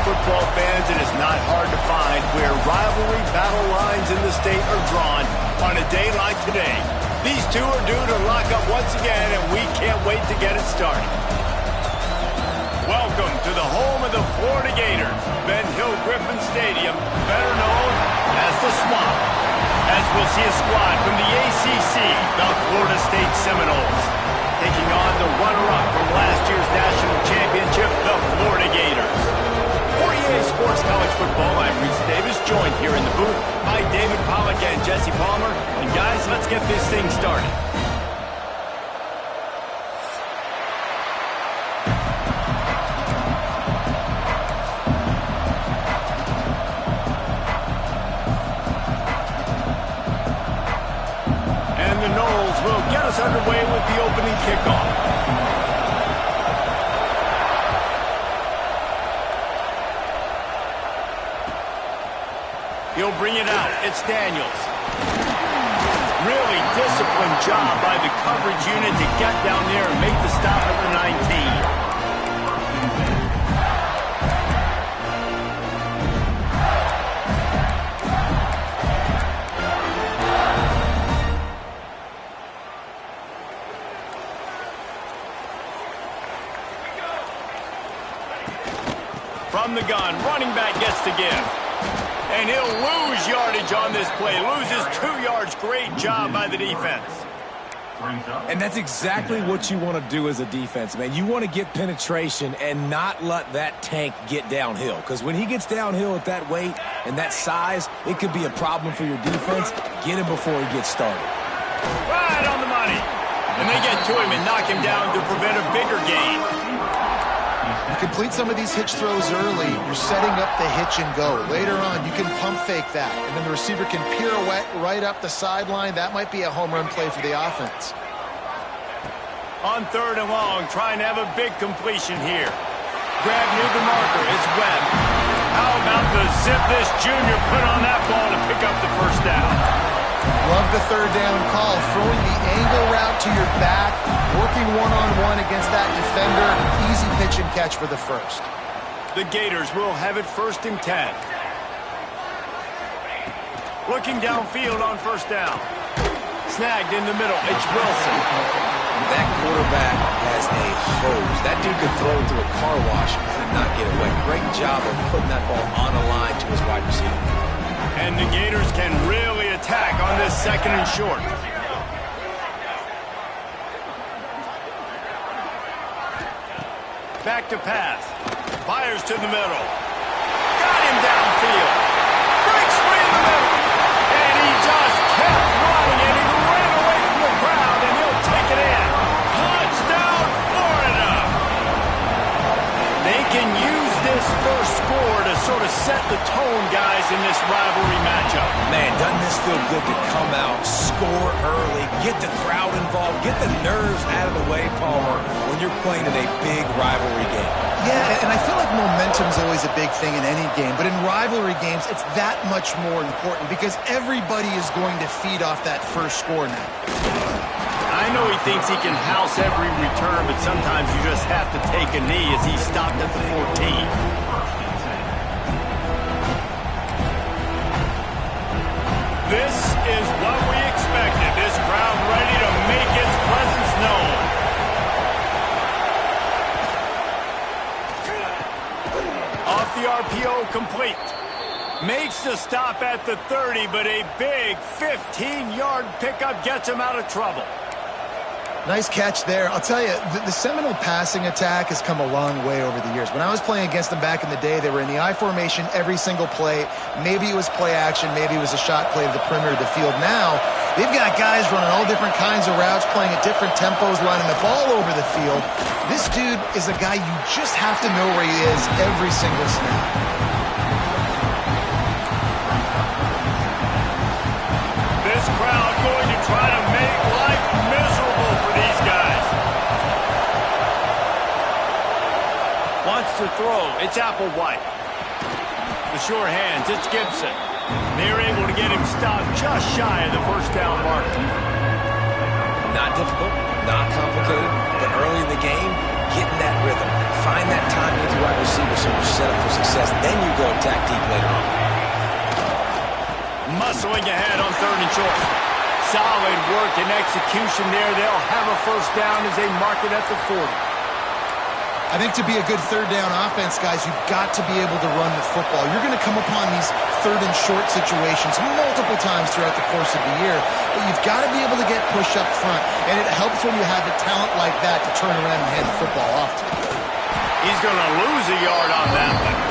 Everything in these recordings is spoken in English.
football fans, it is not hard to find where rivalry battle lines in the state are drawn on a day like today. These two are due to lock up once again, and we can't wait to get it started. Welcome to the home of the Florida Gators, Ben Hill Griffin Stadium, better known as the Swamp, as we'll see a squad from the ACC, the Florida State Seminoles, taking on the runner-up from last year's national championship, the Florida Gators. For EA Sports College Football, I'm Reese Davis, joined here in the booth by David Pollack and Jesse Palmer. And guys, let's get this thing started. And the Noles will get us underway with the opening kickoff. He'll bring it out. It's Daniels. Really disciplined job by the coverage unit to get down there and make the stop at the 19. From the gun, running back gets to give. And he'll lose yardage on this play. Loses 2 yards. Great job by the defense. And that's exactly what you want to do as a defense, man. You want to get penetration and not let that tank get downhill. Because when he gets downhill at that weight and that size, it could be a problem for your defense. Get him before he gets started. Right on the money. And they get to him and knock him down to prevent a bigger gain. You complete some of these hitch throws early, you're setting up the hitch and go. Later on, you can pump fake that, and then the receiver can pirouette right up the sideline. That might be a home run play for the offense. On 3rd and long, trying to have a big completion here. Grab near the marker, it's Webb. How about the zip this junior put on that ball to pick up the first down? Love the 3rd down call, throwing the angle route to your back, working one-on-one against that defender. Easy pitch and catch for the first. The Gators will have it 1st and 10. Looking downfield on 1st down. Snagged in the middle, it's Wilson. That quarterback has a hose. That dude could throw it through a car wash and could not get away. Great job of putting that ball on a line to his wide receiver. And the Gators can really attack on this 2nd and short. Back to pass. Fires to the middle. Got him downfield. Breaks free in the middle. And he just kept running, and he ran away from the crowd, and he'll take it in. Touchdown, Florida! They can use this first score to sort of set the tone, guys, in this rivalry matchup. Man, doesn't this feel good to come out, score early, get the crowd involved, get the nerves out of the way, Palmer, when you're playing in a big rivalry game? Yeah, and I feel like momentum's always a big thing in any game, but in rivalry games, it's that much more important because everybody is going to feed off that first score now. I know he thinks he can house every return, but sometimes you just have to take a knee as he stopped at the 14. This is what we expected. This crowd ready to make its presence known. Off the RPO, complete. Makes the stop at the 30, but a big 15-yard pickup gets him out of trouble. Nice catch there. I'll tell you, the Seminole passing attack has come a long way over the years. When I was playing against them back in the day, they were in the I formation every single play. Maybe it was play action. Maybe it was a shot play to the perimeter of the field. Now, they've got guys running all different kinds of routes, playing at different tempos, lining up all over the field. This dude is a guy you just have to know where he is every single snap. This crowd going to try to make life miserable for these guys. Wants to throw. It's Applewhite. The sure hands. It's Gibson. They're able to get him stopped just shy of the first down mark. Not difficult, not complicated, but early in the game, getting that rhythm. find that time with your wide receiver so you're set up for success. Then you go attack deep later on. Muscling ahead on 3rd and short. Solid work and execution there. They'll have a first down as they mark it at the 40. I think to be a good 3rd down offense, guys, you've got to be able to run the football. You're going to come upon these 3rd and short situations multiple times throughout the course of the year, but you've got to be able to get push up front, and it helps when you have a talent like that to turn around and hand the football off to. He's going to lose a yard on that one.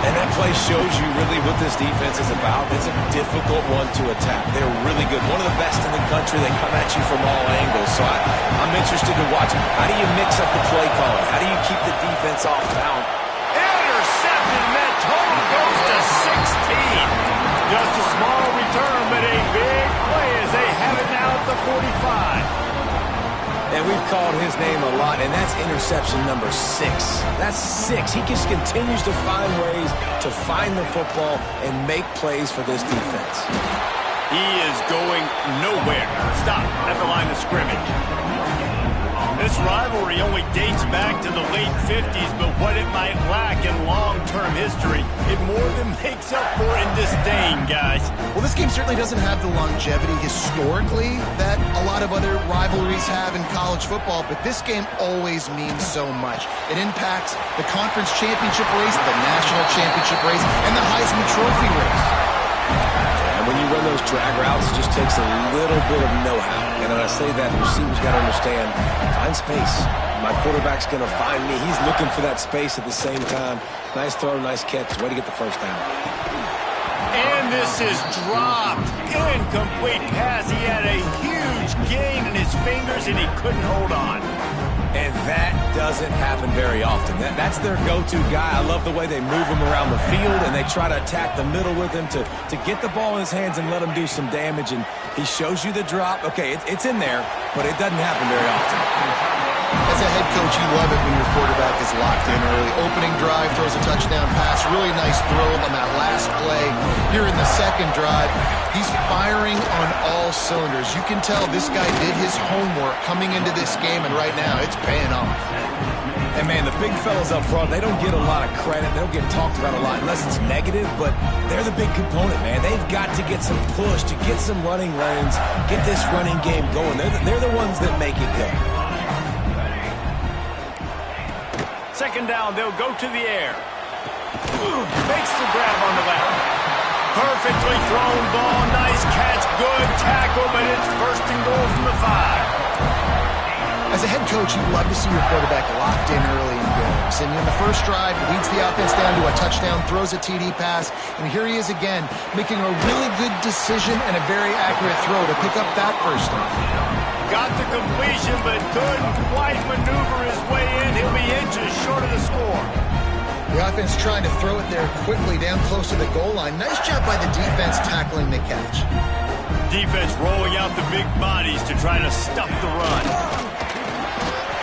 And that play shows you really what this defense is about. It's a difficult one to attack. They're really good. One of the best in the country. They come at you from all angles. So I'm interested to watch. How do you mix up the play calling? How do you keep the defense off balance? Intercepted, and that total goes to 16. Just a small return, but a big play as they have it now at the 45. And we've called his name a lot, and that's interception number 6. That's 6. He just continues to find ways to find the football and make plays for this defense. He is going nowhere. Stop at the line of scrimmage. This rivalry only dates back to the late 50s, but what it might lack in long-term history, it more than makes up for in disdain, guys. Well, this game certainly doesn't have the longevity historically that a lot of other rivalries have in college football, but this game always means so much. It impacts the conference championship race, the national championship race, and the Heisman Trophy race. And when you run those drag routes, it just takes a little bit of know-how. And when I say that, the receiver's got to understand, find space. My quarterback's going to find me. He's looking for that space at the same time. Nice throw, nice catch. Way to get the first down. And this is dropped. Incomplete pass. He had a huge gain in his fingers, and he couldn't hold on. And that doesn't happen very often. That's their go-to guy. I love the way they move him around the field, and they try to attack the middle with him to get the ball in his hands and let him do some damage. And he shows you the drop. Okay, it's in there, but it doesn't happen very often. As a head coach, you love it when your quarterback is locked in early. Opening drive, throws a touchdown pass. Really nice throw on that last play. Here in the second drive, he's firing on all cylinders. You can tell this guy did his homework coming into this game, and right now it's paying off. And, man, the big fellas up front, they don't get a lot of credit. They don't get talked about a lot unless it's negative, but they're the big component, man. They've got to get some push, to get some running lanes, get this running game going. They're the ones that make it go. Second down, they'll go to the air. Makes the grab on the left. Perfectly thrown ball, nice catch, good tackle, but it's 1st and goal from the 5. As a head coach, you love to see your quarterback locked in early in games. And in the first drive, he leads the offense down to a touchdown, throws a TD pass, and here he is again, making a really good decision and a very accurate throw to pick up that first down. Got the completion, but couldn't quite maneuver his way in. He'll be inches short of the score. The offense trying to throw it there quickly down close to the goal line. Nice job by the defense tackling the catch. Defense rolling out the big bodies to try to stuff the run.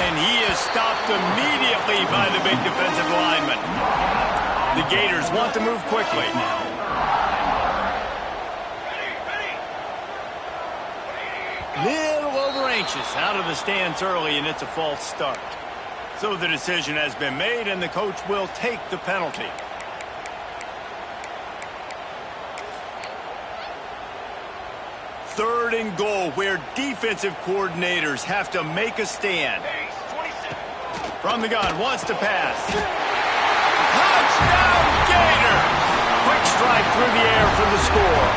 And he is stopped immediately by the big defensive lineman. The Gators want to move quickly. Little over anxious out of the stands early, and it's a false start. So the decision has been made, and the coach will take the penalty. Third and goal, where defensive coordinators have to make a stand. From the gun, wants to pass. Touchdown, Gator! Quick strike through the air for the score.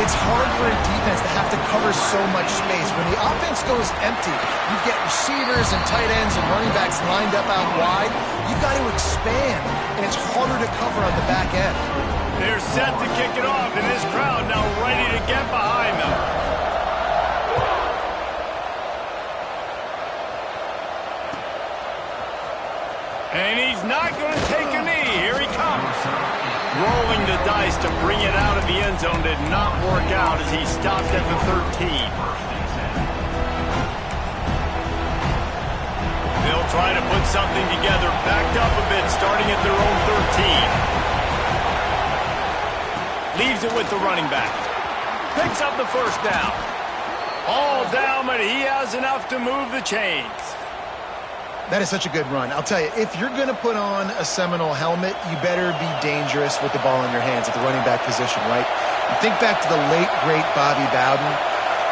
It's hard for a defense to have to cover so much space. When the offense goes empty, you get receivers and tight ends and running backs lined up out wide. You've got to expand, and it's harder to cover on the back end. They're set to kick it off, and this crowd now ready to get behind them. And he's not going to take a knee. Here he comes. Rolling the dice to bring it out of the end zone did not work out as he stopped at the 13. They'll try to put something together, backed up a bit, starting at their own 13. Leaves it with the running back. Picks up the first down. All down, but he has enough to move the chains. That is such a good run. I'll tell you, if you're going to put on a Seminole helmet, you better be dangerous with the ball in your hands at the running back position, right? You think back to the late, great Bobby Bowden.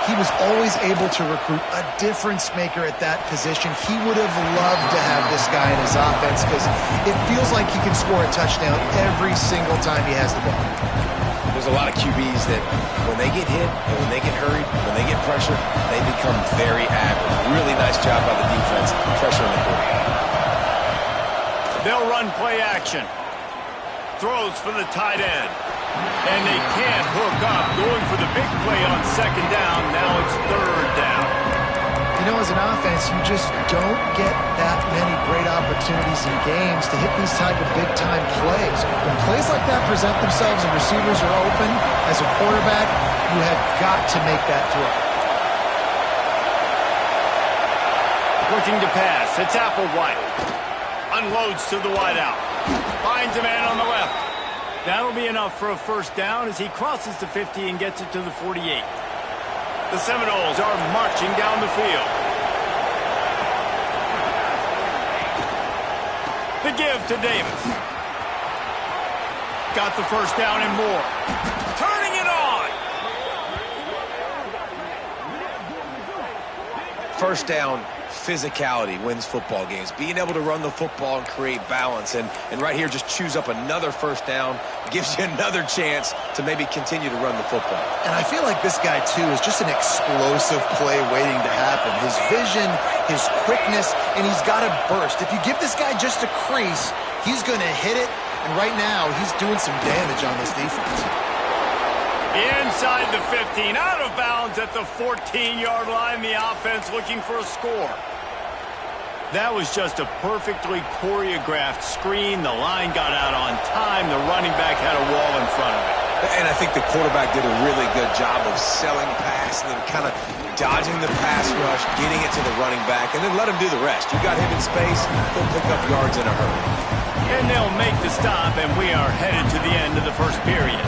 He was always able to recruit a difference maker at that position. He would have loved to have this guy in his offense because it feels like he can score a touchdown every single time he has the ball. There's a lot of QBs that when they get hit and when they get hurried, when they get pressure, they become very average. Really nice job by the defense, pressuring the quarterback. They'll run play action. Throws for the tight end. And they can't hook up. Going for the big play on second down. Now it's third down. You know, as an offense, you just don't get that many great opportunities in games to hit these type of big-time plays. When plays like that present themselves and receivers are open, as a quarterback, you have got to make that throw. Looking to pass. It's Applewhite. Unloads to the wideout. Finds a man on the left. That'll be enough for a first down as he crosses the 50 and gets it to the 48. The Seminoles are marching down the field. The give to Davis. Got the first down and more. Turning it on. First down, physicality wins football games. Being able to run the football and create balance. And right here, just choose up another first down. Gives you another chance to maybe continue to run the football. And I feel like this guy, too, is just an explosive play waiting to happen. His vision, his quickness, and he's got a burst. If you give this guy just a crease, he's going to hit it. And right now, he's doing some damage on this defense. Inside the 15, out of bounds at the 14-yard line. The offense looking for a score. That was just a perfectly choreographed screen. The line got out on time. The running back had a wall in front of it. And I think the quarterback did a really good job of selling pass and then kind of dodging the pass rush, getting it to the running back, and then let him do the rest. You got him in space, he'll pick up yards in a hurry. And they'll make the stop, and we are headed to the end of the first period.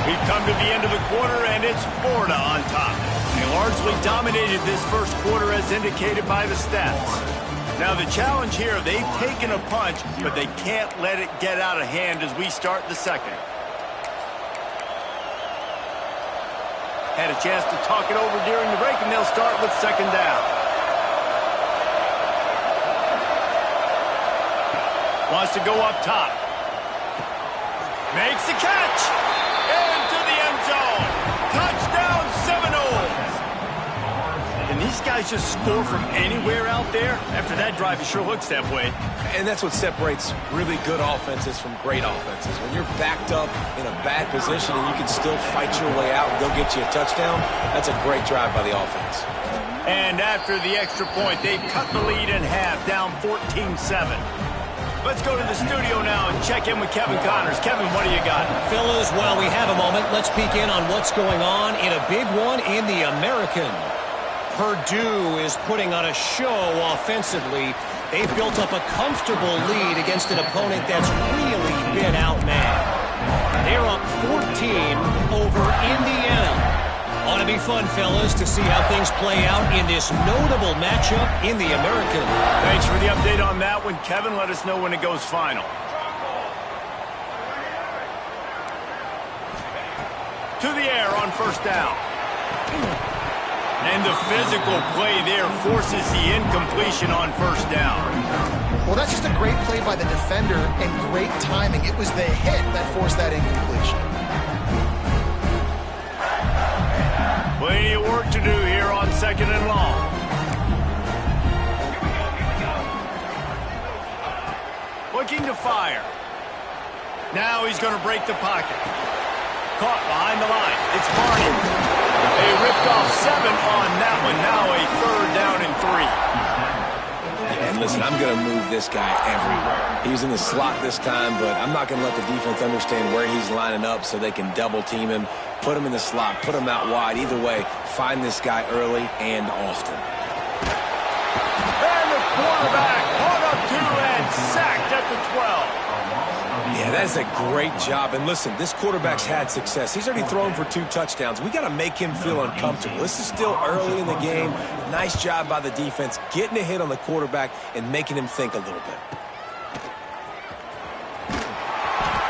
We've come to the end of the quarter, and it's Florida on top. They largely dominated this first quarter as indicated by the stats. Now the challenge here, they've taken a punch, but they can't let it get out of hand as we start the second. Had a chance to talk it over during the break, and they'll start with second down. Wants to go up top. Makes the catch. Into the end zone. Touchdown Seminoles. Can these guys just score from anywhere out there? After that drive, it sure looks that way. And that's what separates really good offenses from great offenses. When you're backed up in a bad position and you can still fight your way out and go get you a touchdown, that's a great drive by the offense. And after the extra point, they've cut the lead in half, down 14-7. Let's go to the studio now and check in with Kevin Connors. Kevin, what do you got? Fellas, while we have a moment, let's peek in on what's going on in a big one in the American. Purdue is putting on a show offensively. They've built up a comfortable lead against an opponent that's really been outmanned. They're up 14 over Indiana. Ought to be fun, fellas, to see how things play out in this notable matchup in the American. Thanks for the update on that one, Kevin. Let us know when it goes final. To the air on first down. And the physical play there forces the incompletion on first down. Well, that's just a great play by the defender and great timing. It was the hit that forced that incompletion. Plenty of work to do here on second and long. Looking to fire. Now he's going to break the pocket. Caught behind the line. It's Barney. They ripped off 7 on that one. Now a third down and 3. And listen, I'm going to move this guy everywhere. He was in the slot this time, but I'm not going to let the defense understand where he's lining up so they can double team him, put him in the slot, put him out wide. Either way, find this guy early and often. And the quarterback caught up 2 and sacked at the 12. Yeah, that's a great job. And listen, this quarterback's had success. He's already thrown for 2 touchdowns. We got to make him feel uncomfortable. This is still early in the game. Nice job by the defense, getting a hit on the quarterback and making him think a little bit.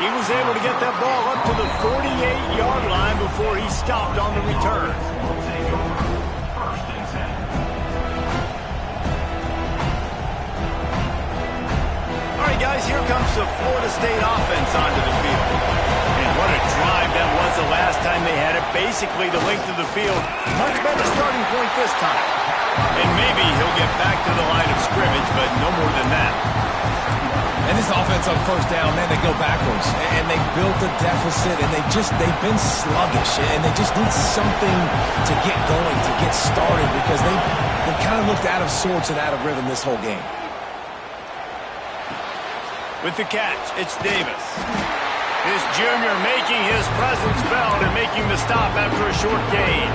He was able to get that ball up to the 48-yard line before he stopped on the return. All right, guys, here comes the Florida State offense onto the field. And what a drive that was the last time they had it. Basically the length of the field. Much better starting point this time. And maybe he'll get back to the line of scrimmage, but no more than that. And this offense on first down, man, they go backwards. And they built a deficit, and they've been sluggish. And they just need something to get going, to get started, because they kind of looked out of sorts and out of rhythm this whole game. With the catch, it's Davis. This junior making his presence felt and making the stop after a short gain.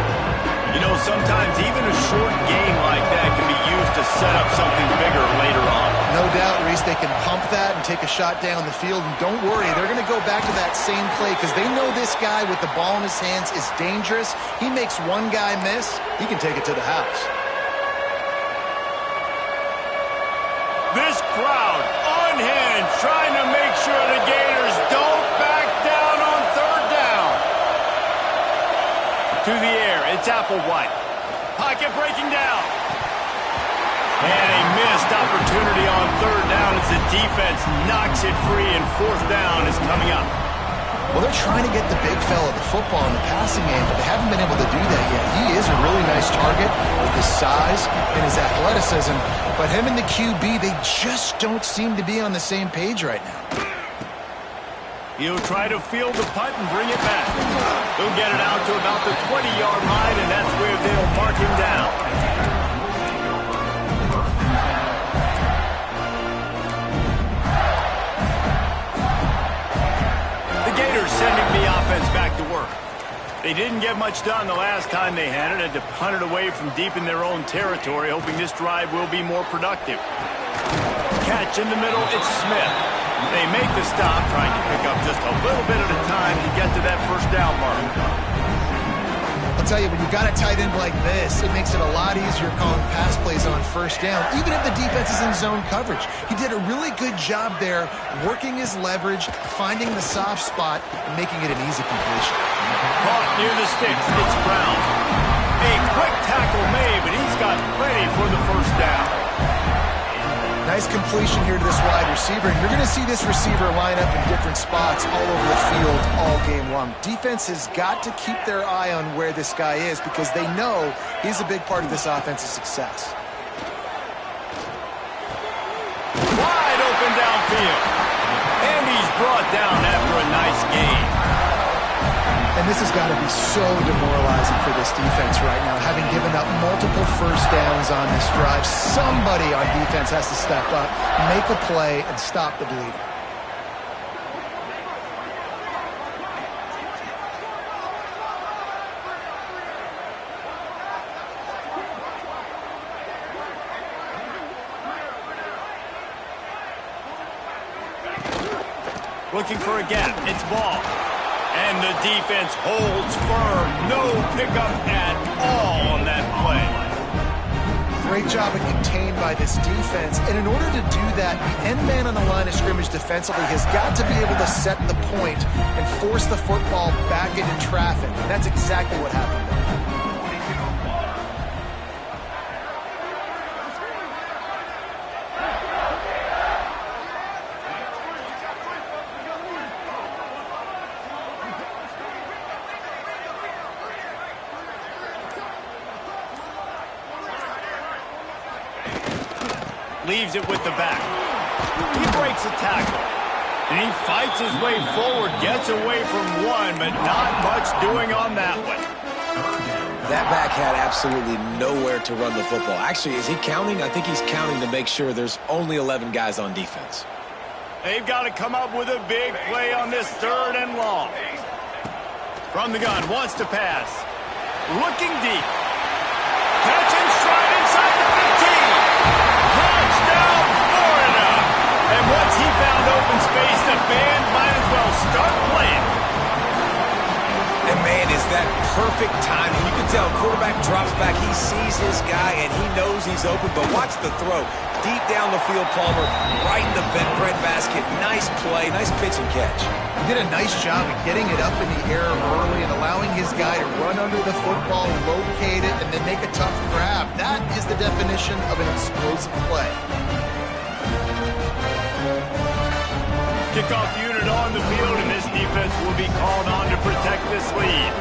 You know, sometimes even a short gain like that can be used to set up something bigger later on. No doubt, Reese, they can pump that and take a shot down the field. And don't worry, they're going to go back to that same play because they know this guy with the ball in his hands is dangerous. He makes one guy miss, he can take it to the house. This crowd unhinged, trying to make sure the Gators don't back down on third down. To the air, it's Applewhite. Pocket breaking down. And a missed opportunity on third down as the defense knocks it free, and fourth down is coming up. Well, they're trying to get the big fella the football in the passing game, but they haven't been able to do that yet. He is a really nice target with his size and his athleticism, but him and the QB, they just don't seem to be on the same page right now. He'll try to field the punt and bring it back. He'll get it out to about the 20-yard line, and that's where they'll mark him down. Sending the offense back to work. They didn't get much done the last time they had it. Had to punt it away from deep in their own territory, hoping this drive will be more productive. Catch in the middle, it's Smith. They make the stop, trying to pick up just a little bit at a time to get to that first down mark. I'll tell you, when you've got a tight end like this, it makes it a lot easier calling pass plays on first down, even if the defense is in zone coverage. He did a really good job there, working his leverage, finding the soft spot, and making it an easy completion. Caught near the sticks, it's Brown. A quick tackle made, but he's got plenty for the first down. Nice completion here to this wide receiver, and you're going to see this receiver line up in different spots all over the field all game long. Defense has got to keep their eye on where this guy is because they know he's a big part of this offense's success. Wide open downfield, and he's brought down after a nice gain. And this has got to be so demoralizing for this defense right now, having given up multiple first downs on this drive. Somebody on defense has to step up, make a play, and stop the bleeding. Looking for a gap, it's Ball. And the defense holds firm. No pickup at all on that play. Great job of contained by this defense. And in order to do that, the end man on the line of scrimmage defensively has got to be able to set the point and force the football back into traffic. And that's exactly what happened there. Leaves it with the back. He breaks a tackle. And he fights his way forward, gets away from one, but not much doing on that one. That back had absolutely nowhere to run the football. Actually, is he counting? I think he's counting to make sure there's only 11 guys on defense. They've got to come up with a big play on this third and long. From the gun, wants to pass. Looking deep. Catch and stride inside the 15. Touchdown, Florida. And Once he found open space, the band might as well start playing. And, man, is that perfect timing. You can tell quarterback drops back. He sees his guy, and he knows he's open. But watch the throw. Deep down the field, Palmer, right in the breadbasket. Nice play, nice pitch and catch. He did a nice job of getting it up in the air early and allowing his guy to run under the football, locate it, and then make a tough grab. That is the definition of an explosive play. Kickoff unit on the field, and this defense will be called on to protect this lead.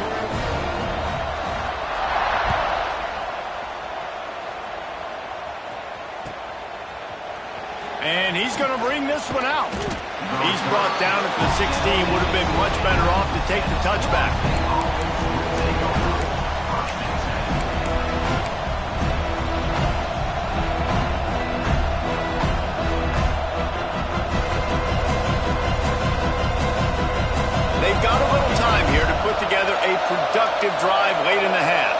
And he's going to bring this one out. He's brought down at the 16. Would have been much better off to take the touchback. They've got a little time here to put together a productive drive late in the half.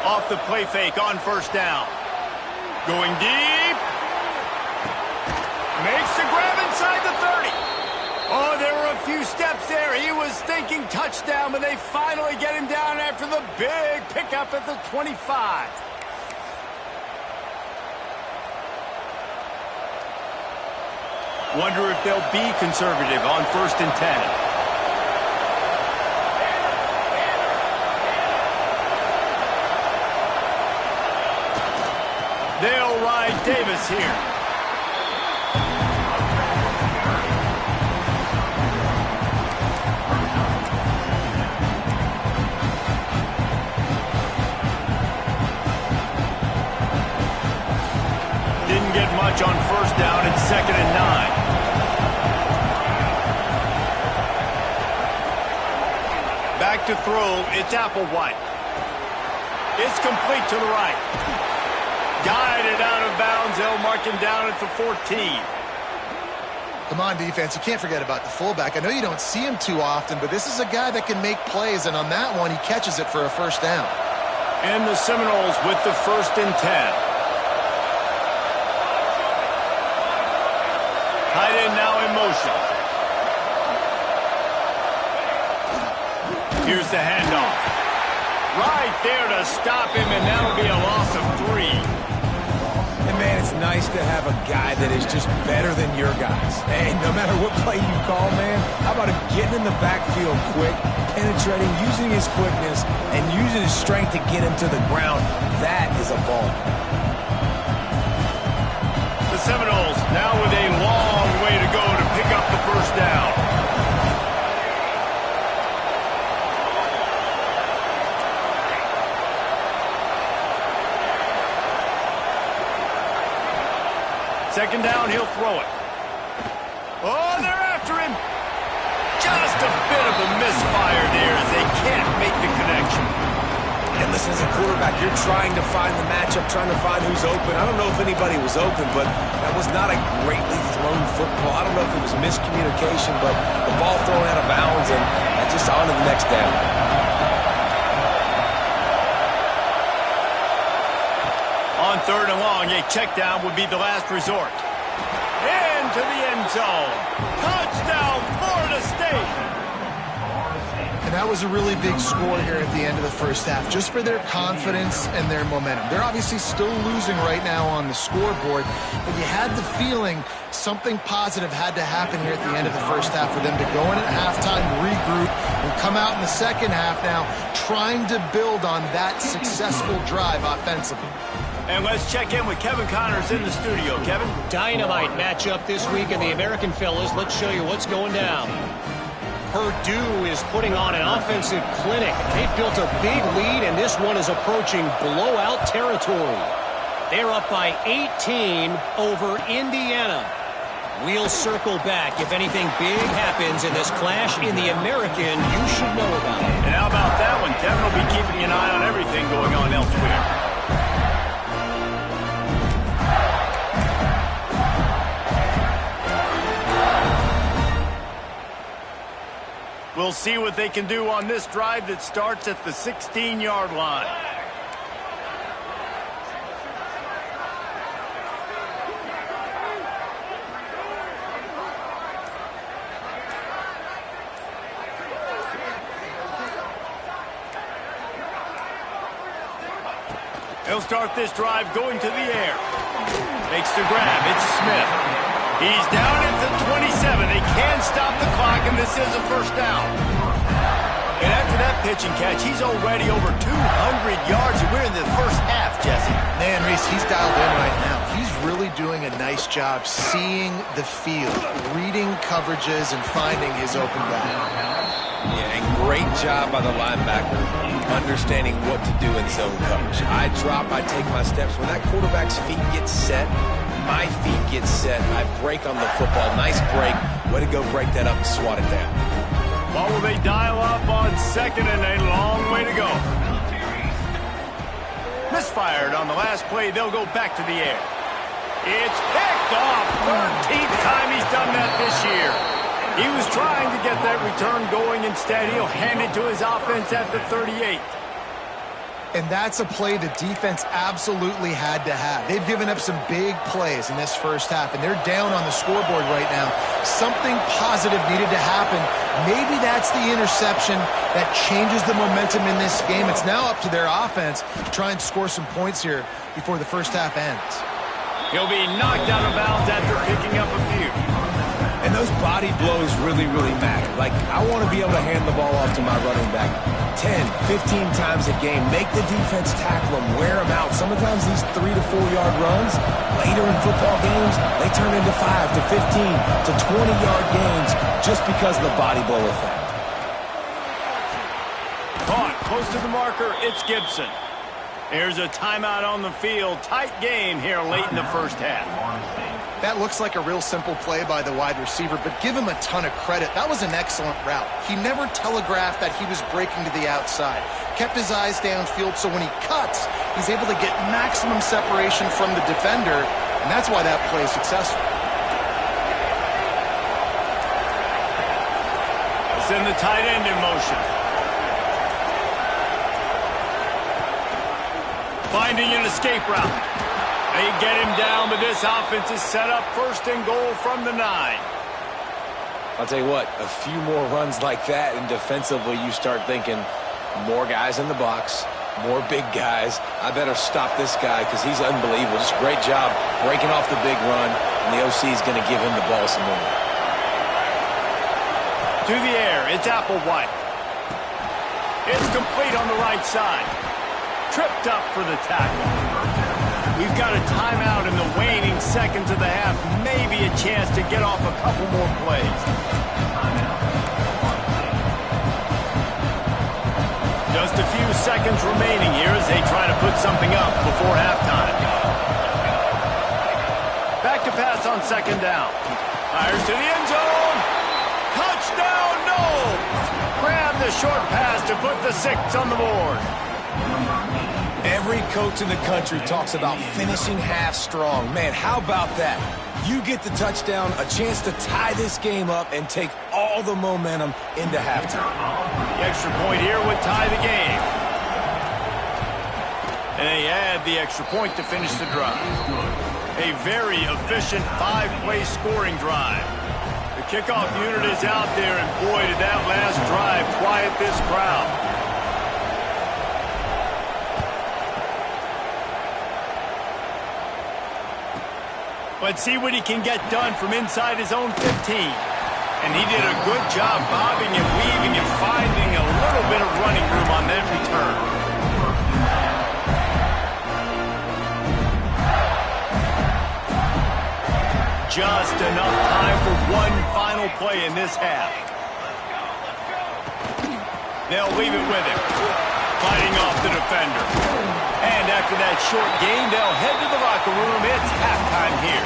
Off the play fake on first down. Going deep. Makes the grab inside the 30. Oh, there were a few steps there. He was thinking touchdown, but they finally get him down after the big pickup at the 25. Wonder if they'll be conservative on 1st and 10. They'll ride Davis here. Didn't get much on first down. It's 2nd and 9. Back to throw. It's Applewhite. It's complete to the right. Guided out of bounds. They'll mark him down at the 14. Come on, defense. You can't forget about the fullback. I know you don't see him too often, but this is a guy that can make plays, and on that one, he catches it for a first down. And the Seminoles with the 1st and 10. Tight end now in motion. Here's the handoff. Right there to stop him, and that'll be a loss of 3. And, man, it's nice to have a guy that is just better than your guys. Hey, no matter what play you call, man, how about him getting in the backfield quick, penetrating, using his quickness, and using his strength to get him to the ground? That is a ball. The Seminoles now with a long way to go to pick up the first down. Second down, he'll throw it. Oh, they're after him. Just a bit of a misfire there as they can't make the connection. And listen, as a quarterback, you're trying to find the matchup, trying to find who's open. I don't know if anybody was open, but that was not a greatly thrown football. I don't know if it was miscommunication, but the ball thrown out of bounds and just on to the next down. On 3rd and long, a check down would be the last resort. Into the end zone. Touchdown, Florida State. And that was a really big score here at the end of the first half, just for their confidence and their momentum. They're obviously still losing right now on the scoreboard, but you had the feeling something positive had to happen here at the end of the first half for them to go in at halftime, regroup, and come out in the second half now trying to build on that successful drive offensively. And let's check in with Kevin Connors in the studio. Kevin? Dynamite matchup this week in the American, fellas. Let's show you what's going down. Purdue is putting on an offensive clinic. They've built a big lead, and this one is approaching blowout territory. They're up by 18 over Indiana. We'll circle back. If anything big happens in this clash in the American, you should know about it. And how about that one? Kevin will be keeping an eye on everything going on elsewhere. We'll see what they can do on this drive that starts at the 16-yard line. He'll start this drive going to the air. Makes the grab. It's Smith. He's down at the 27. They can't stop the clock, and this is a first down. And after that pitch and catch, he's already over 200 yards, and we're in the first half, Jesse. Man, Reese, he's dialed in right now. He's really doing a nice job seeing the field, reading coverages, and finding his open guy. Yeah, and great job by the linebacker understanding what to do in zone coverage. I drop, I take my steps. When that quarterback's feet get set, my feet get set, I break on the football. Nice break. Way to go break that up and swat it down. What will they dial up on second and a long way to go? Misfired on the last play. They'll go back to the air. It's picked off. 13th time he's done that this year. He was trying to get that return going. Instead, he'll hand it to his offense at the 38. And that's a play the defense absolutely had to have. They've given up some big plays in this first half, and they're down on the scoreboard right now. Something positive needed to happen. Maybe that's the interception that changes the momentum in this game. It's now up to their offense to try and score some points here before the first half ends. He'll be knocked out of bounds after picking up a few. And those body blows really, really matter. Like, I want to be able to hand the ball off to my running back 10, 15 times a game. Make the defense tackle them, wear them out. Sometimes these 3 to 4 yard runs, later in football games, they turn into 5 to 15 to 20 yard gains just because of the body blow effect. Caught close to the marker, it's Gibson. Here's a timeout on the field. Tight game here late in the first half. That looks like a real simple play by the wide receiver, but give him a ton of credit. That was an excellent route. He never telegraphed that he was breaking to the outside. Kept his eyes downfield, so when he cuts, he's able to get maximum separation from the defender, and that's why that play is successful. Send the tight end in motion. Finding an escape route. They get him down, but this offense is set up first and goal from the 9. I'll tell you what, a few more runs like that, and defensively you start thinking more guys in the box, more big guys. I better stop this guy because he's unbelievable. Just a great job breaking off the big run, and the OC is going to give him the ball some more. To the air, it's Applewhite. It's complete on the right side. Tripped up for the tackle. We've got a timeout in the waning seconds of the half. Maybe a chance to get off a couple more plays. Just a few seconds remaining here as they try to put something up before halftime. Back to pass on second down. Fires to the end zone. Touchdown, no! Grab the short pass to put the 6 on the board. Every coach in the country talks about finishing half strong. Man, how about that? You get the touchdown, a chance to tie this game up and take all the momentum into halftime. The extra point here would tie the game. And they add the extra point to finish the drive. A very efficient 5-play scoring drive. The kickoff unit is out there, and boy, did that last drive quiet this crowd. Let's see what he can get done from inside his own 15. And he did a good job bobbing and weaving and finding a little bit of running room on that return. Just enough time for one final play in this half. They'll leave it with him. Fighting off the defender. And after that short gain, they'll head to the locker room. It's halftime here.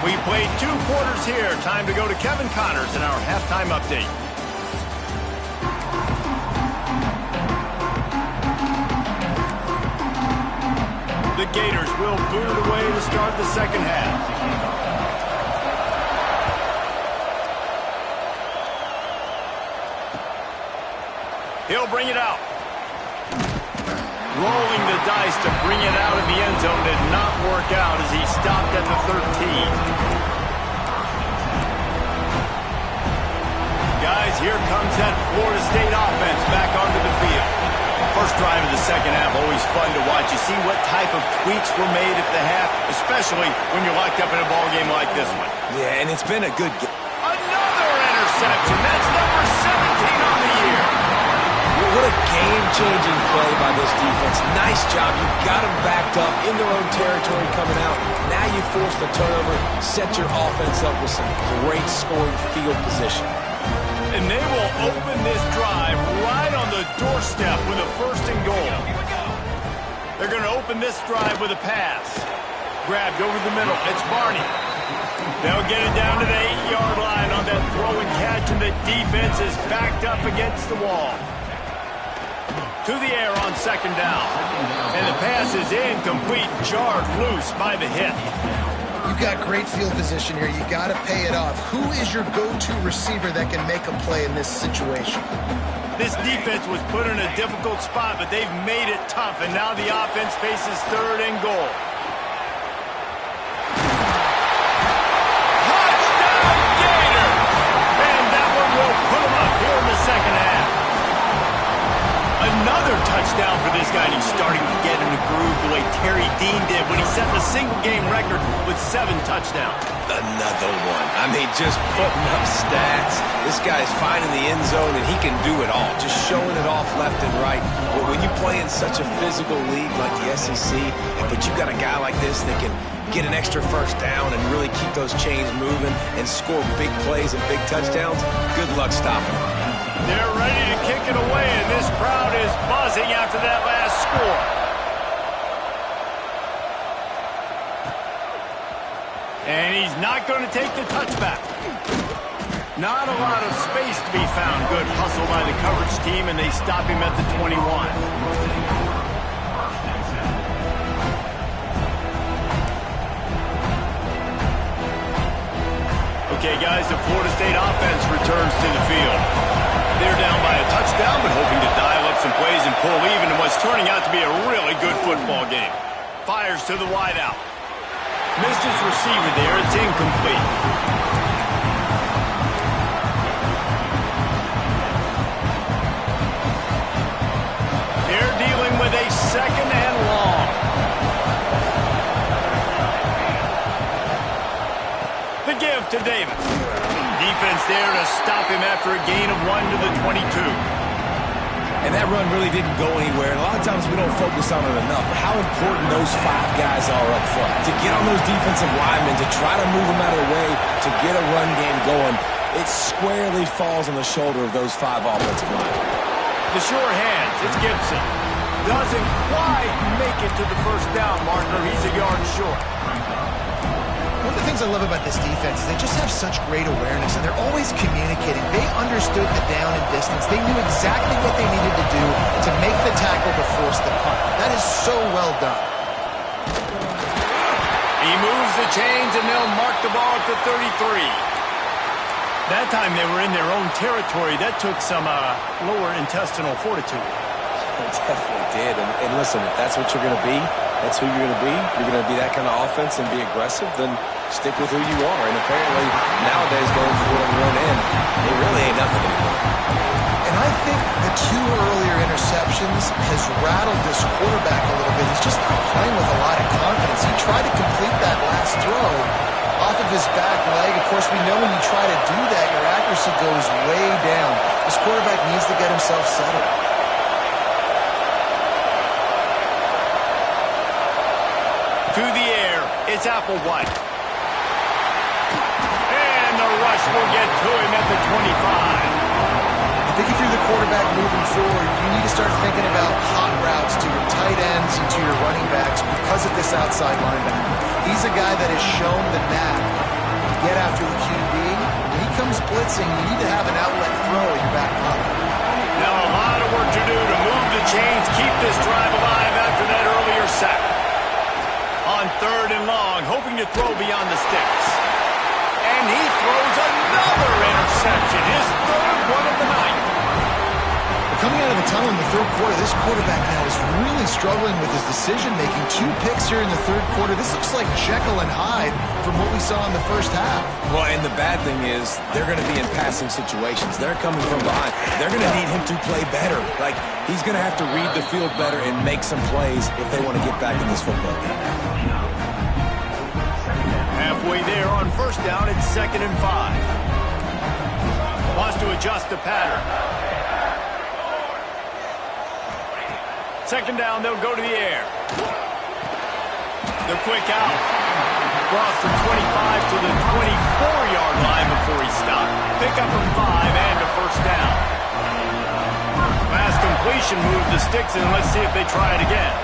We played 2 quarters here. Time to go to Kevin Connors in our halftime update. The Gators will boot it away to start the second half. He'll bring it out. Rolling the dice to bring it out of the end zone did not work out as he stopped at the 13. Guys, here comes that Florida State offense back onto the field. First drive of the second half, always fun to watch. You see what type of tweaks were made at the half, especially when you're locked up in a ball game like this one. Yeah, and it's been a good game. Another interception. That's number 17 on the year. What a game-changing play by this defense. Nice job. You got them backed up in their own territory coming out. Now you force the turnover, set your offense up with some great scoring field position. And they will open this drive right on the doorstep with a first and goal. They're going to open this drive with a pass. Grabbed over the middle. It's Barney. They'll get it down to the 8-yard line on that throw and catch, and the defense is backed up against the wall. To the air on second down. And the pass is incomplete, jarred loose by the hit. You've got great field position here. You got to pay it off. Who is your go-to receiver that can make a play in this situation? This defense was put in a difficult spot, but they've made it tough, and now the offense faces third and goal. Touchdown, Gator! And that one will put them up here in the second half. Another touchdown for this guy, and he's starting to get in the groove the way Terry Dean did when he set the single-game record with 7 touchdowns. Another one. I mean, just putting up stats. This guy's finding the end zone, and he can do it all, just showing it off left and right. But when you play in such a physical league like the SEC, but you got a guy like this that can get an extra first down and really keep those chains moving and score big plays and big touchdowns, good luck stopping him. They're ready to kick it away, and this crowd is buzzing after that last score. And he's not going to take the touchback. Not a lot of space to be found. Good hustle by the coverage team, and they stop him at the 21. Okay, guys, the Florida State offense returns to the field. They're down by a touchdown, but hoping to dial up some plays and pull even in what's turning out to be a really good football game. Fires to the wideout. Missed his receiver there. It's incomplete. They're dealing with a second and long. The give to Davis. Defense there to stop him after a gain of 1 to the 22. And that run really didn't go anywhere. And a lot of times we don't focus on it enough. But how important those 5 guys are up front. To get on those defensive linemen, to try to move them out of the way, to get a run game going, it squarely falls on the shoulder of those 5 offensive linemen. The sure hands, it's Gibson. Doesn't quite make it to the first down marker. He's a yard short. One of the things I love about this defense is they just have such great awareness, and they're always communicating. They understood the down and distance. They knew exactly what they needed to do to make the tackle to force the punt. That is so well done. He moves the chains, and they'll mark the ball at the 33. That time they were in their own territory. That took some lower intestinal fortitude. It definitely did. And listen, if that's what you're going to be, that's who you're going to be. You're going to be that kind of offense and be aggressive, then stick with who you are. And apparently, nowadays, going for it on your own end, it really ain't nothing anymore. And I think the 2 earlier interceptions has rattled this quarterback a little bit. He's just not playing with a lot of confidence. He tried to complete that last throw off of his back leg. Of course, we know when you try to do that, your accuracy goes way down. This quarterback needs to get himself settled. To the air, it's Applewhite. And the rush will get to him at the 25. I think if you're the quarterback moving forward, you need to start thinking about hot routes to your tight ends and to your running backs because of this outside linebacker. He's a guy that has shown the knack to get after the QB. When he comes blitzing, you need to have an outlet throw in your back pocket. Now a lot of work to do to move the chains, keep this drive alive after that earlier sack. On 3rd and long, hoping to throw beyond the sticks. And he throws another interception, his 3rd one of the night. Coming out of the I'm telling you, the third quarter, this quarterback now is really struggling with his decision-making. 2 picks here in the third quarter. This looks like Jekyll and Hyde from what we saw in the first half. Well, and the bad thing is they're going to be in passing situations. They're coming from behind. They're going to need him to play better. Like, he's going to have to read the field better and make some plays if they want to get back in this football game. Halfway there on first down, it's 2nd and 5. Wants to adjust the pattern. 2nd down, they'll go to the air. The quick out. Across the 25 to the 24-yard line before he stopped. Pick up a 5 and a first down. Pass completion moves the sticks in. Let's see if they try it again.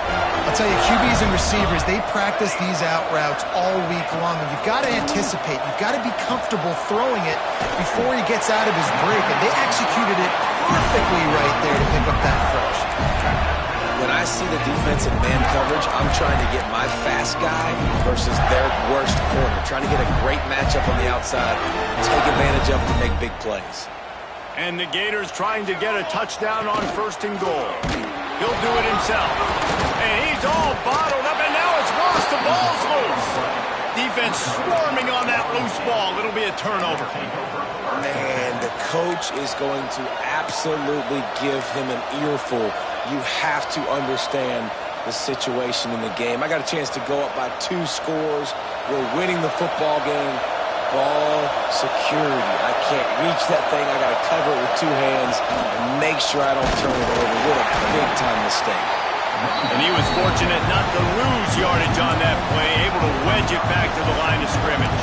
I'll tell you, QBs and receivers, they practice these out routes all week long, and you've got to anticipate. You've got to be comfortable throwing it before he gets out of his break, and they executed it perfectly right there to pick up that first. When I see the defense in man coverage, I'm trying to get my fast guy versus their worst corner, trying to get a great matchup on the outside, take advantage of it to make big plays. And the Gators trying to get a touchdown on 1st and goal. He'll do it himself. And he's all bottled up, and now it's lost. The ball's loose. Defense swarming on that loose ball. It'll be a turnover. Man, the coach is going to absolutely give him an earful. You have to understand the situation in the game. I got a chance to go up by 2 scores. We're winning the football game. Ball security. I can't reach that thing. I got to cover it with 2 hands and make sure I don't turn it over. What a big-time mistake. And he was fortunate not to lose yardage on that play, able to wedge it back to the line of scrimmage.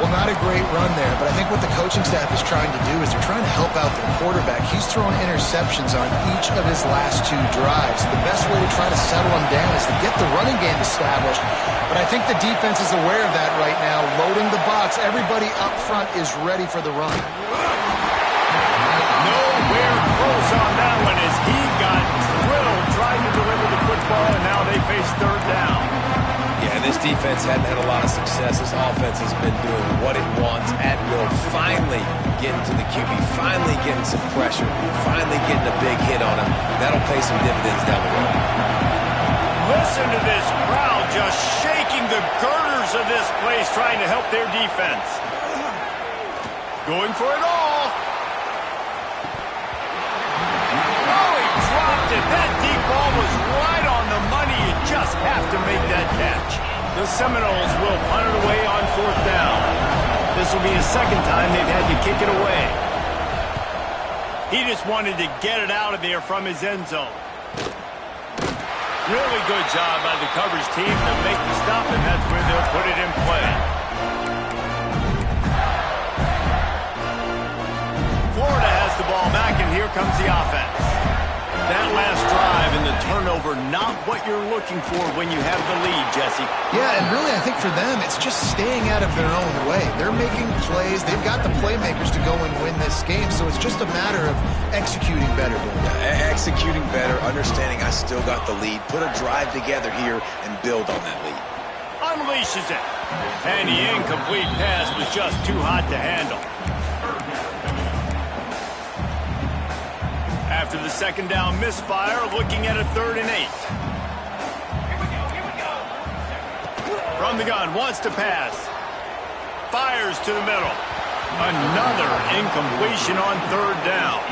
Well, not a great run there, but I think what the coaching staff is trying to do is they're trying to help out their quarterback. He's thrown interceptions on each of his last 2 drives. The best way to try to settle him down is to get the running game established. But I think the defense is aware of that right now, loading the box. Everybody up front is ready for the run. Nowhere close on that one as he got drilled trying to deliver the football, and now they face 3rd down. Yeah, this defense hadn't had a lot of success. This offense has been doing what it wants at will. Finally getting to the QB, finally getting some pressure, finally getting a big hit on him. That'll pay some dividends down the road. Listen to this crowd just shaking the girders of this place, trying to help their defense. Going for it all. Oh, he dropped it. That deep ball was right on the money. You just have to make that catch. The Seminoles will punt it away on 4th down. This will be the 2nd time they've had to kick it away. He just wanted to get it out of there from his end zone. Really good job by the coverage team to make the stop, and that's where they'll put it in play. Florida has the ball back, and here comes the offense. That last drive and the turnover, not what you're looking for when you have the lead, Jesse. Yeah, and really I think for them, it's just staying out of their own way. They're making plays. They've got the playmakers to go and win this game, so it's just a matter of executing better. Executing better, understanding I still got the lead. Put a drive together here and build on that lead. Unleashes it. And the incomplete pass was just too hot to handle. After the 2nd down misfire, looking at a 3rd and 8. Here we go. From the gun, wants to pass. Fires to the middle. Another incompletion on 3rd down.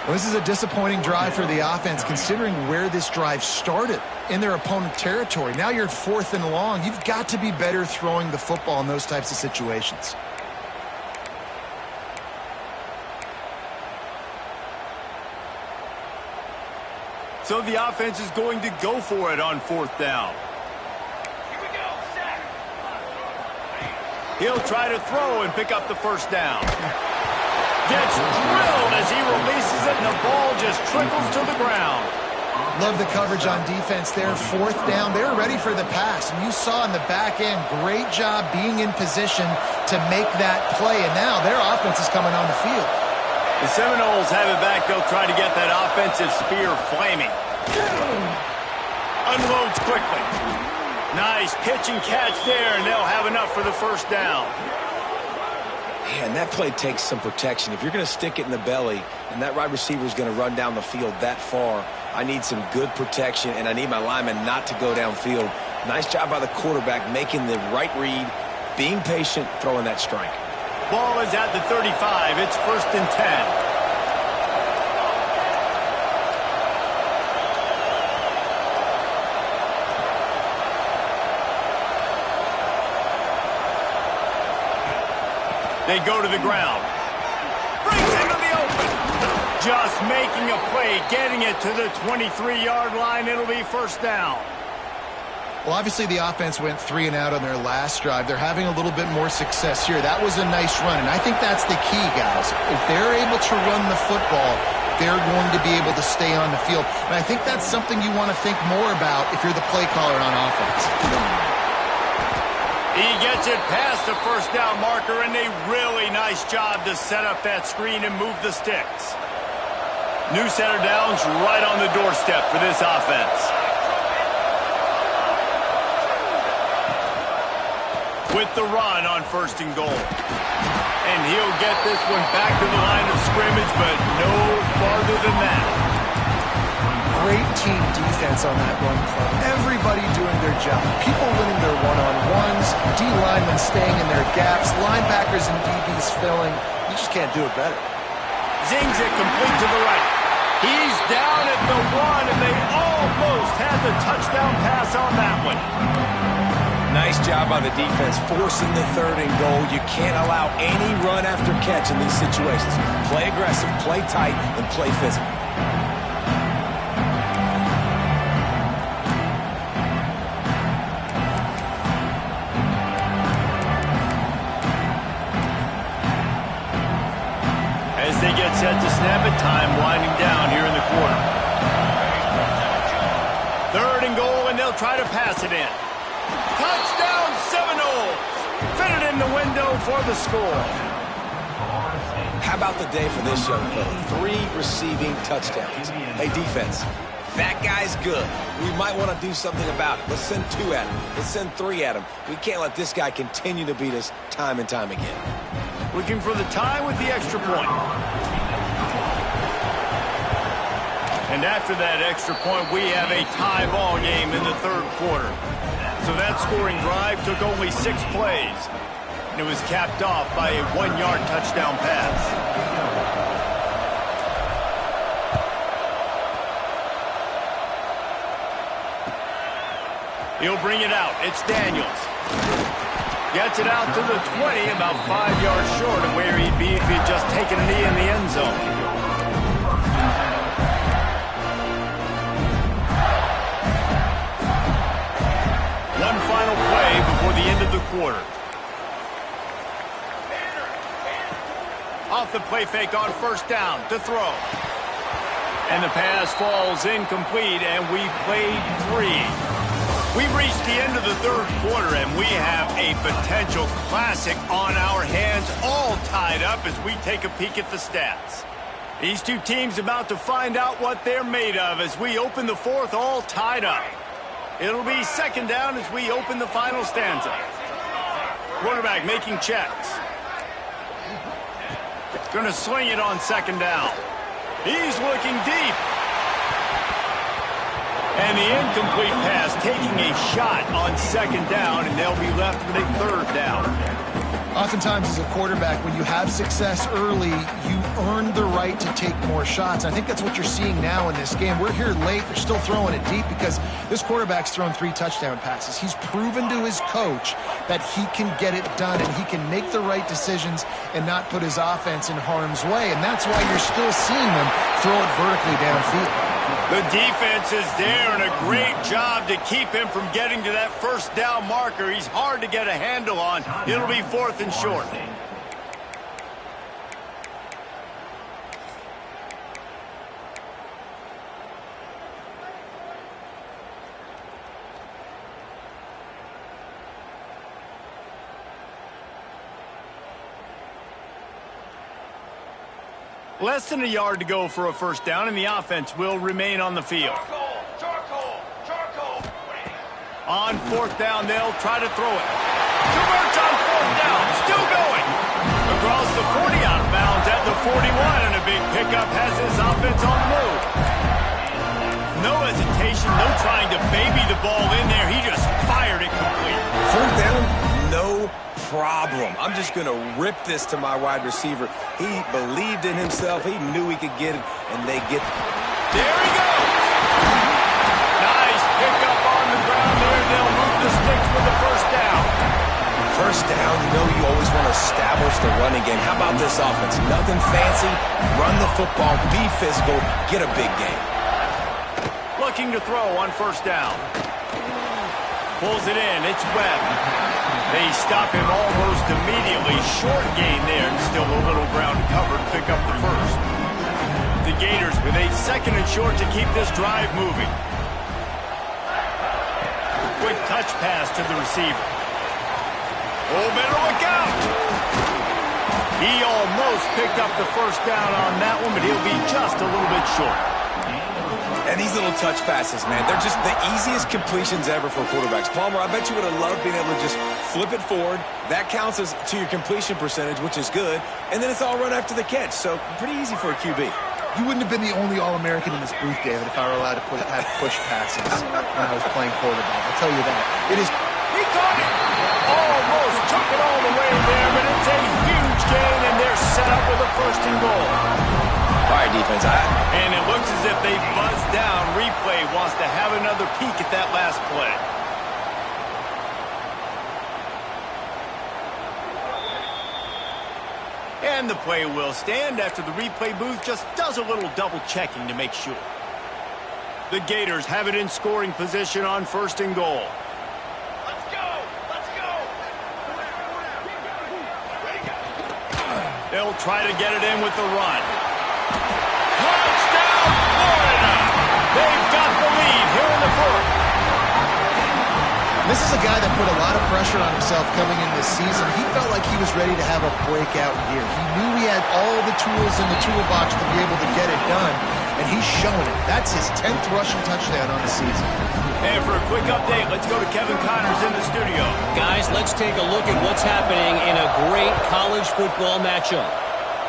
Well, this is a disappointing drive for the offense, considering where this drive started, in their opponent territory. Now you're at 4th and long. You've got to be better throwing the football in those types of situations. So the offense is going to go for it on 4th down. Here we go, set. He'll try to throw and pick up the 1st down. Gets drilled as he releases it, and the ball just trickles to the ground. Love the coverage on defense there. 4th down. They were ready for the pass, and you saw in the back end, great job being in position to make that play, and now their offense is coming on the field. The Seminoles have it back. They'll try to get that offensive spear flaming. Unloads quickly. Nice pitch and catch there, and they'll have enough for the 1st down. Yeah, and that play takes some protection. If you're going to stick it in the belly and that wide receiver is going to run down the field that far, I need some good protection, and I need my lineman not to go downfield. Nice job by the quarterback making the right read, being patient, throwing that strike. Ball is at the 35. It's 1st and 10. They go to the ground. Brings into the open. Just making a play, getting it to the 23-yard line. It'll be 1st down. Well, obviously the offense went 3 and out on their last drive. They're having a little bit more success here. That was a nice run, and I think that's the key, guys. If they're able to run the football, they're going to be able to stay on the field. And I think that's something you want to think more about if you're the play caller on offense. He gets it past the 1st down marker, and a really nice job to set up that screen and move the sticks. New set of downs right on the doorstep for this offense. With the run on 1st and goal. And he'll get this one back to the line of scrimmage, but no farther than that. Great team defense on that run play. Everybody doing their job. People winning their one-on-ones, D-linemen staying in their gaps, linebackers and DBs filling. You just can't do it better. Zings it complete to the right. He's down at the 1, and they almost had the touchdown pass on that one. Nice job by the defense forcing the 3rd and goal. You can't allow any run after catch in these situations. Play aggressive, play tight, and play physical. As they get set to snap it, time winding down here in the quarter. 3rd and goal, and they'll try to pass it in. Touchdown Seminoles! Fitted in the window for the score. How about the day for this young fella? 3 receiving touchdowns. Hey, defense, that guy's good. We might want to do something about it. Let's send 2 at him. Let's send 3 at him. We can't let this guy continue to beat us time and time again. Looking for the tie with the extra point. And after that extra point, we have a tie ball game in the 3rd quarter. So that scoring drive took only 6 plays. And it was capped off by a 1-yard touchdown pass. He'll bring it out. It's Daniels. Gets it out to the 20, about 5 yards short of where he'd be if he'd just taken a knee in the end zone. One final play before the end of the quarter. Off the play fake on 1st down to throw. And the pass falls incomplete, and we've played 3. We've reached the end of the 3rd quarter, and we have a potential classic on our hands, all tied up as we take a peek at the stats. These 2 teams about to find out what they're made of as we open the 4th, all tied up. It'll be 2nd down as we open the final stanza. Quarterback making checks. Gonna swing it on 2nd down. He's looking deep. And the incomplete pass taking a shot on 2nd down, and they'll be left with a 3rd down. Oftentimes as a quarterback, when you have success early, you earn the right to take more shots. I think that's what you're seeing now in this game. We're here late. They're still throwing it deep because this quarterback's thrown 3 touchdown passes. He's proven to his coach that he can get it done and he can make the right decisions and not put his offense in harm's way. And that's why you're still seeing them throw it vertically downfield. The defense is there, and a great job to keep him from getting to that 1st down marker. He's hard to get a handle on. It'll be 4th and short. Less than a yard to go for a 1st down, and the offense will remain on the field. On 4th down, they'll try to throw it. Converts on 4th down, still going. Across the 40 out of bounds at the 41, and a big pickup has this offense on the move. No hesitation, no trying to baby the ball in there. He just fired it complete. Fourth down, no problem. I'm just going to rip this to my wide receiver. He believed in himself. He knew he could get it, and they get it. There he goes. Nice pickup on the ground there. They'll move the sticks with the first down. First down, you know you always want to establish the running game. How about this offense? Nothing fancy. Run the football, be physical, get a big game. Looking to throw on first down. Pulls it in. It's Webb. They stop him almost immediately. Short gain there, and still a little ground to cover to pick up the first. The Gators with a second and short to keep this drive moving. Quick touch pass to the receiver. Oh, better look out. He almost picked up the first down on that one, but he'll be just a little bit short. And these little touch passes, man, they're just the easiest completions ever for quarterbacks. Palmer, I bet you would have loved being able to just flip it forward. That counts as to your completion percentage, which is good. And then it's all run after the catch, so pretty easy for a QB. You wouldn't have been the only All-American in this booth, David, if I were allowed to have push passes when I was playing quarterback. I'll tell you that. It is. He caught it. Almost took it all the way there, but it's a huge gain, and they're set up with a first and goal. All right, defense. And it looks as if they buzzed down. Replay wants to have another peek at that last play. And the play will stand after the replay booth just does a little double checking to make sure. The Gators have it in scoring position on first and goal. Let's go! Let's go! They'll try to get it in with the run. Touchdown, Florida! They've got the lead here in the fourth. This is a guy that put a lot of pressure on himself coming in this season. He felt like he was ready to have a breakout year. He knew he had all the tools in the toolbox to be able to get it done, and he's shown it. That's his 10th rushing touchdown on the season. And for a quick update, let's go to Kevin Connors in the studio. Guys, let's take a look at what's happening in a great college football matchup.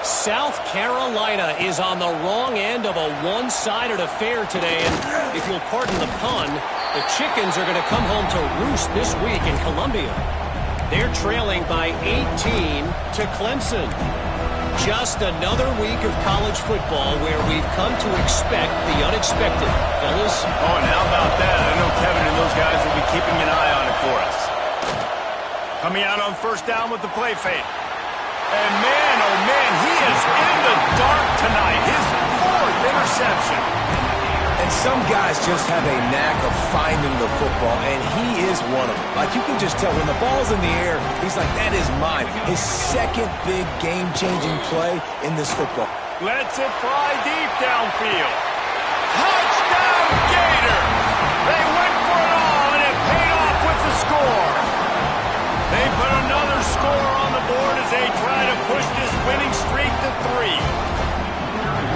South Carolina is on the wrong end of a one-sided affair today, and if you'll pardon the pun, the chickens are going to come home to roost this week in Columbia. They're trailing by 18 to Clemson. Just another week of college football where we've come to expect the unexpected. Fellas? Oh, and how about that? I know Kevin and those guys will be keeping an eye on it for us. Coming out on first down with the play fake. And man, oh man, he is in the dark tonight. His fourth interception. And some guys just have a knack of finding the football, and he is one of them. Like, you can just tell when the ball's in the air, he's like, that is mine. His second big game-changing play in this football. Lets it fly deep downfield. Touchdown, Gator! They went for it all, and it paid off with the score. They put another score on the board as they try to push this winning streak to 3.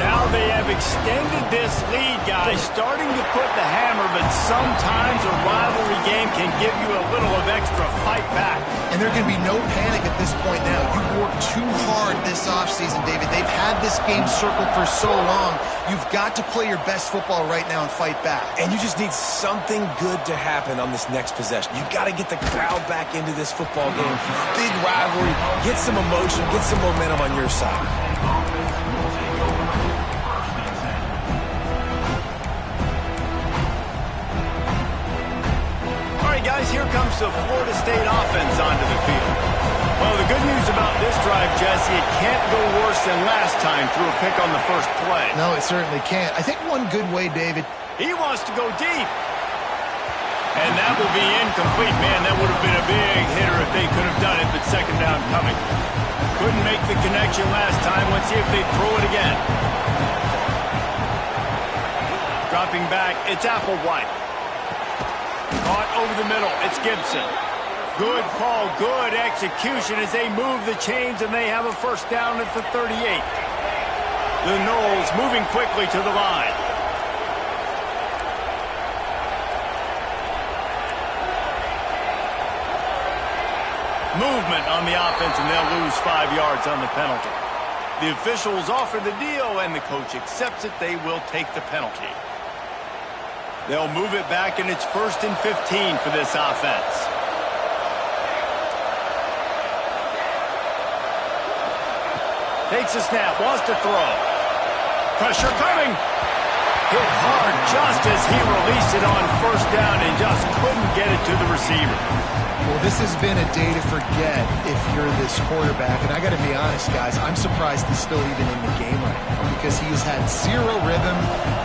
Now they have extended this lead, guys, starting to put the hammer, but sometimes a rivalry game can give you a little of extra fight back. And there can be no panic at this point now. You worked too hard this offseason, David. They've had this game circled for so long. You've got to play your best football right now and fight back. And you just need something good to happen on this next possession. You've got to get the crowd back into this football game. Big rivalry. Get some emotion. Get some momentum on your side. Guys, here comes the Florida State offense onto the field. Well, the good news about this drive, Jesse, it can't go worse than last time through a pick on the first play. No, it certainly can't. I think one good way, David. He wants to go deep. And that will be incomplete. Man, that would have been a big hitter if they could have done it, but second down coming. Couldn't make the connection last time. Let's see if they throw it again. Dropping back, it's Applewhite. Caught over the middle. It's Gibson. Good call, good execution as they move the chains, and they have a first down at the 38. The Noles moving quickly to the line. movement on the offense, and they'll lose 5 yards on the penalty. The officials offer the deal, and the coach accepts it. They will take the penalty. They'll move it back, and it's 1st and 15 for this offense. Takes a snap, wants to throw. Pressure coming. Hit hard just as he released it on 1st down and just couldn't get it to the receiver. Well, this has been a day to forget if you're this quarterback. And I got to be honest, guys, I'm surprised he's still even in the game right now because he has had zero rhythm.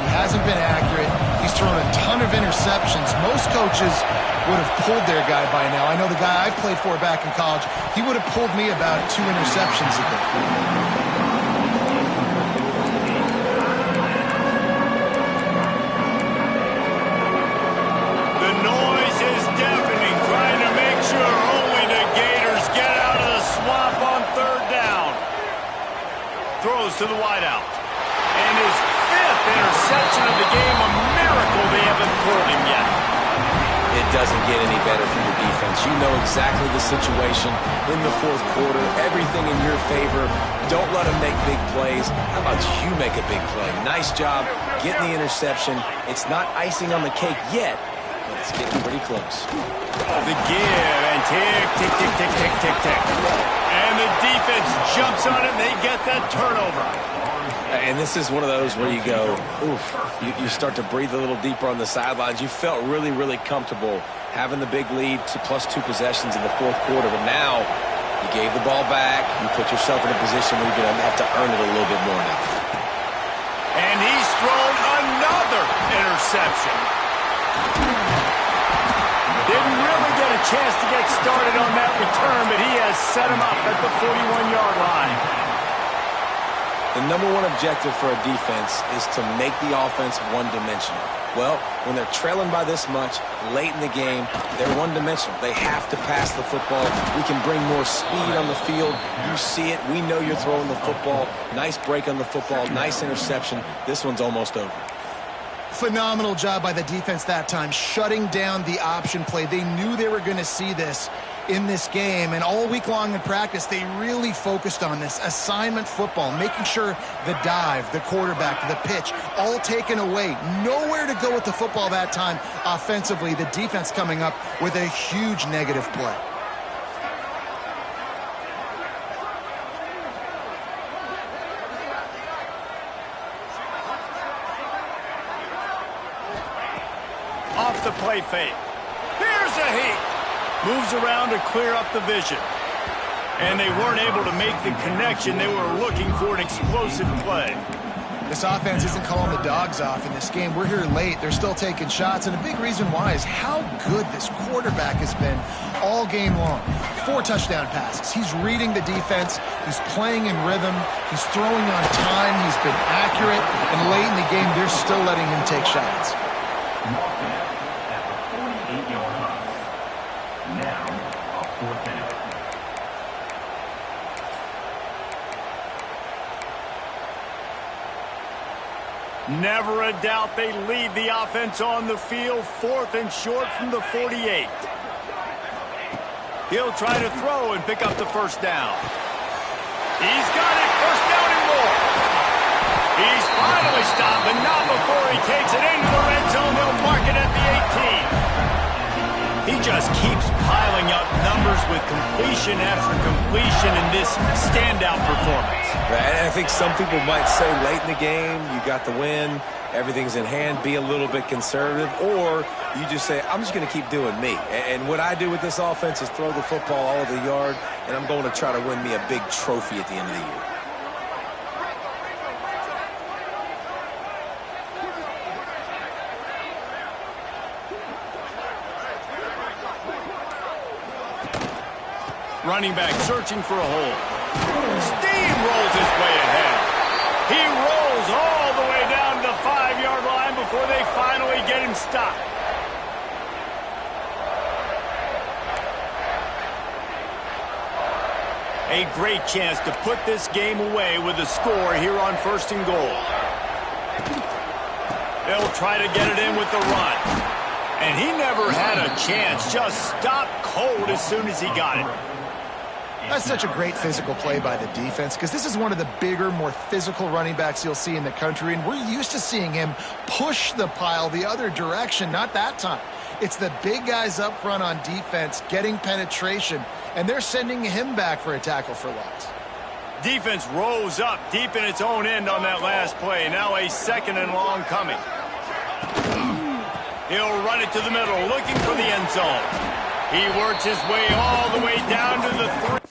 He hasn't been accurate. He's thrown a ton of interceptions. Most coaches would have pulled their guy by now. I know the guy I played for back in college, he would have pulled me about 2 interceptions ago. Throws to the wideout. And his 5th interception of the game, a miracle they haven't pulled him yet. It doesn't get any better for your defense. You know exactly the situation in the 4th quarter. Everything in your favor. Don't let them make big plays. How about you make a big play? Nice job getting the interception. It's not icing on the cake yet, but it's getting pretty close. The give and tick, tick, tick, tick, tick, tick, tick. And the defense jumps on it, and they get that turnover. And this is one of those where you go, oof, you start to breathe a little deeper on the sidelines. You felt really, really comfortable having the big lead to +2 possessions in the 4th quarter, but now you gave the ball back. You put yourself in a position where you're going to have to earn it a little bit more now. And he's thrown another interception. Didn't really get a chance to get started on that return, but he has set him up at the 41-yard line. The #1 objective for a defense is to make the offense one-dimensional. Well, when they're trailing by this much late in the game, they're one-dimensional. They have to pass the football. We can bring more speed on the field. You see it. We know you're throwing the football. Nice break on the football. Nice interception. This one's almost over. Phenomenal job by the defense that time, shutting down the option play. They knew they were going to see this in this game, and all week long in practice, they really focused on this assignment football, making sure the dive, the quarterback, the pitch, all taken away. Nowhere to go with the football that time offensively. The defense coming up with a huge negative play. Off the play fake. Here's a heat. Moves around to clear up the vision. And they weren't able to make the connection. They were looking for an explosive play. This offense isn't calling the dogs off in this game. We're here late. They're still taking shots. And a big reason why is how good this quarterback has been all game long. 4 touchdown passes. He's reading the defense. He's playing in rhythm. He's throwing on time. He's been accurate. And late in the game, they're still letting him take shots. Never a doubt they lead the offense on the field, 4th and short from the 48. He'll try to throw and pick up the 1st down. He's got it, 1st down and more. He's finally stopped, but not before he takes it into the red zone. They'll mark it at the 18. He just keeps piling up numbers with completion after completion in this standout performance. Right, I think some people might say late in the game, you got the win, everything's in hand, be a little bit conservative, or you just say, I'm just going to keep doing me. And what I do with this offense is throw the football all over the yard, and I'm going to try to win me a big trophy at the end of the year. Running back searching for a hole. Steamrolls his way ahead. He rolls all the way down to the 5-yard line before they finally get him stopped. A great chance to put this game away with a score here on 1st and goal. They'll try to get it in with the run. And he never had a chance, just stopped cold as soon as he got it. That's such a great physical play by the defense because this is one of the bigger, more physical running backs you'll see in the country, and we're used to seeing him push the pile the other direction. Not that time. It's the big guys up front on defense getting penetration, and they're sending him back for a tackle for loss. Defense rose up deep in its own end on that last play. Now a 2nd and long coming. He'll run it to the middle, looking for the end zone. He works his way all the way down to the 3.